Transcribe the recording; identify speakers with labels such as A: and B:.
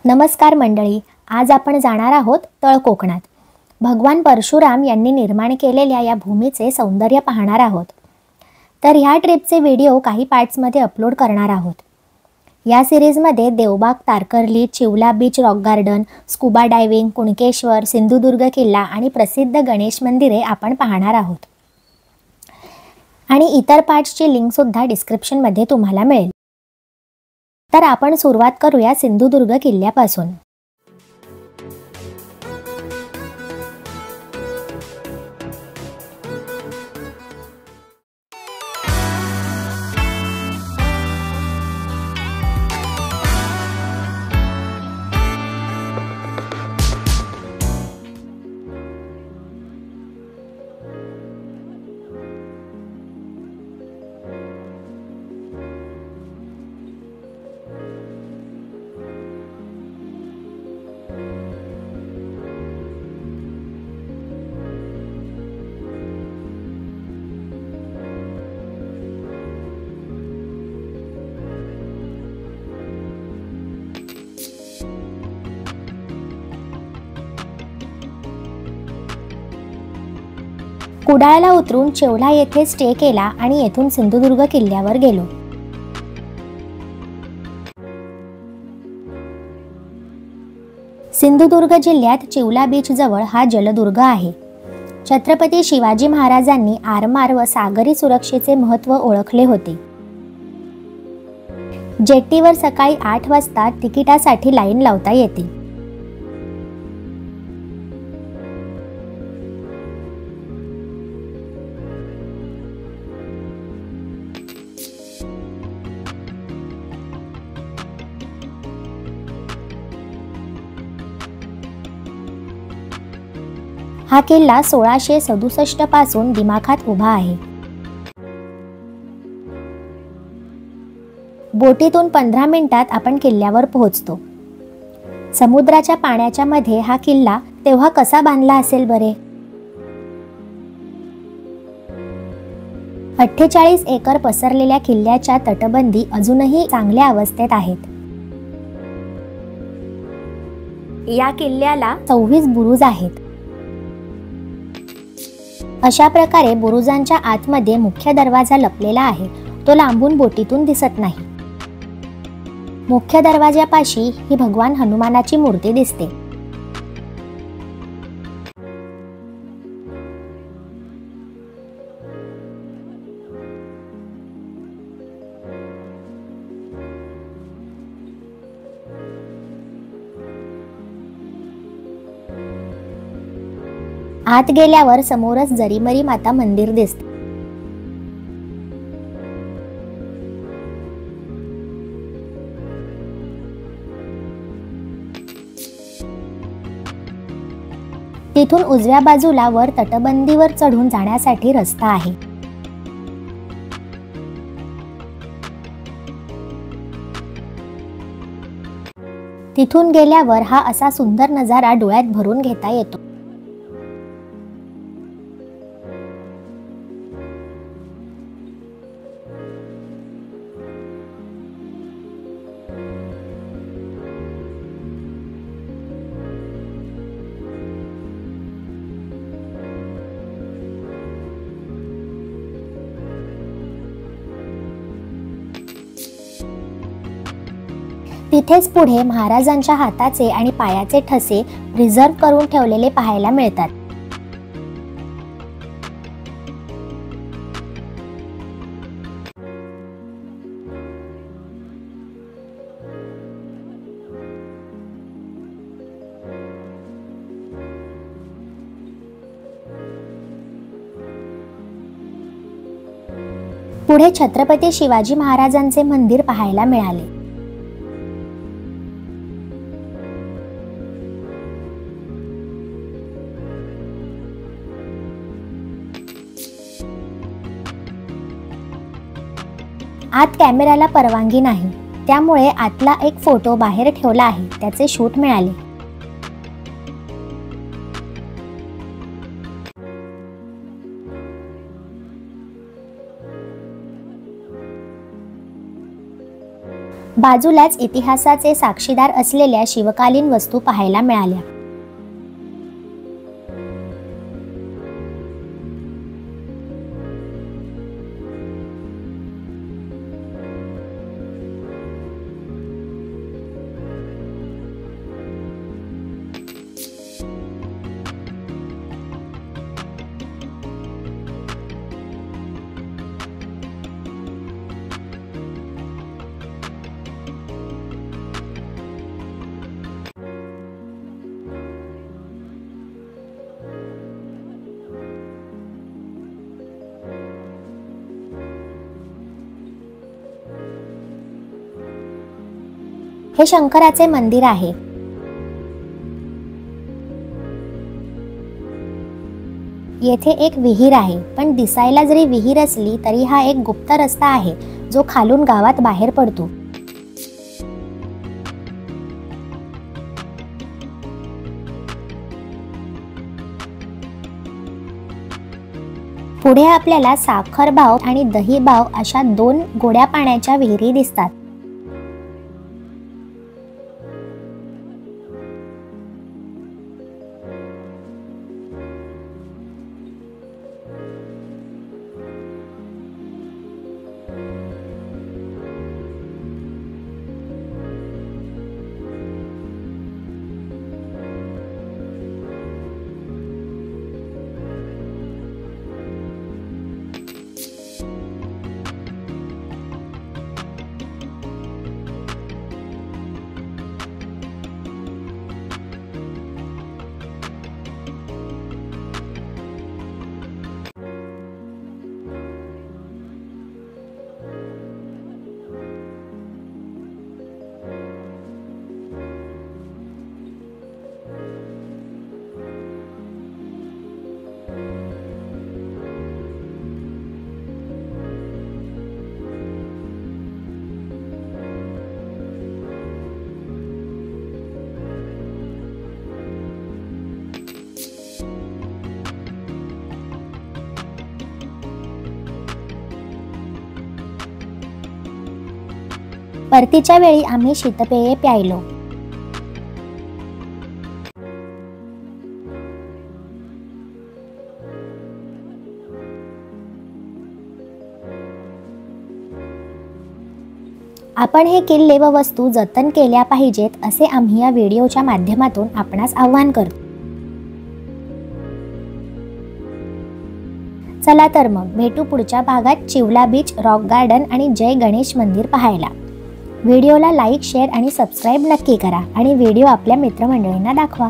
A: नमस्कार मंडळी, आज आपण जाणार आहोत तळ कोकणात। भगवान परशुराम यांनी निर्माण केलेल्या या भूमीचे सौंदर्य पाहणार आहोत। तर ह्या ट्रिपचे व्हिडिओ काही पार्ट्समध्ये अपलोड करणार आहोत। या सीरीजमध्ये Devbag, Tarkarli, Chivla beach, rock garden, scuba diving, Kunkeshwar, Sindhudurg किल्ला आणि प्रसिद्ध गणेश मंदिरे आपण पाहणार आहोत। आणि इतर पार्ट्सची लिंक सुद्धा डिस्क्रिप्शनमध्ये तुम्हाला मिळेल। तर आपण सुरुवात करूया सिंधुदुर्ग किल्ल्यापासून। कुडाळला उतरून चिवला येथे स्टे केला आणि येथून सिंधुदुर्ग किल्ल्यावर गेलो। सिंधुदुर्ग जिल्ह्यात चिवला बीच जवळ हा जलदुर्ग आहे। छत्रपती शिवाजी महाराजांनी आरमार व सागरी सुरक्षेचे महत्त्व ओळखले होते। जेट्टीवर सकाळी 8 वाजता तिकिटासाठी लाईन लावता येते। हा किल्ला 1667 पासून दिमाखात उभा आहे। बोटीतून 15 मिनिटात आपण किल्ल्यावर पोहोचतो। समुद्राच्या पाण्याच्या मध्ये हा किल्ला तेव्हा कसा बांधला असेल बरे। 48 एकर पसरलेल्या किल्ल्याच्या तटबंदी अजूनही चांगल्या अवस्थेत आहेत। या किल्ल्याला 26 बुरुज आहेत। अशा प्रकारे बुरुजांच्या आतमध्ये मुख्य दरवाजा लपलेला आहे, तो लांबून बोटीतून दिसत नाही। मुख्य दरवाजापाशी ही भगवान हनुमानाची मूर्ती दिसते। आत गेल्यावर समोरच जरीमरी माता मंदिर दिसते। तिथून उजव्या बाजूला वर तटबंदीवर चढून जाण्यासाठी रस्ता आहे। तिथून गेल्यावर हा असा सुंदर नजारा डोळ्यात भरून घेता येतो। तिथेच पुढे महाराजांच्या हाताचे आणि पायाचे ठसे प्रिझर्व्ह करून ठेवलेले पाहायला मिळतात। पुढे छत्रपती शिवाजी महाराजांचे मंदिर पाहायला मिळाले। आत कॅमेराला परवानगी नाही, त्यामुळे आतला एक फोटो बाहेर ठेवला आहे, त्याचे शूट मिळाले। बाजूलाच इतिहासाचे साक्षीदार असलेल्या शिवकालीन वस्तू पाहायला मिळाल्या. हे शंकराचे मंदिर आहे. येथे एक विहीर आहे, पण दिसायला जरी विहीर असली तरी हा एक गुप्त रस्ता आहे जो खालून गावात बाहेर पडतो. पुढे आपल्याला साखर बाव आणि दही बाव अशा 2 गोड्या पाण्याच्या विहिरी दिसतात. परतीच्या वेळी आम्ही शीतपेये प्यायलो. आपण हे किल्ले व वस्तू जतन केल्या पाहिजेत असे आम्ही या व्हिडिओच्या माध्यमातून आपणास आवाहन करतो. चला तर मग भेटू पुढच्या भागात चिवला बीच, रॉक गार्डन आणि जय गणेश मंदिर पाहायला. व्हिडिओला लाईक, शेअर आणि सबस्क्राईब नक्की करा आणि व्हिडिओ आपल्या मित्रमंडळींना दाखवा.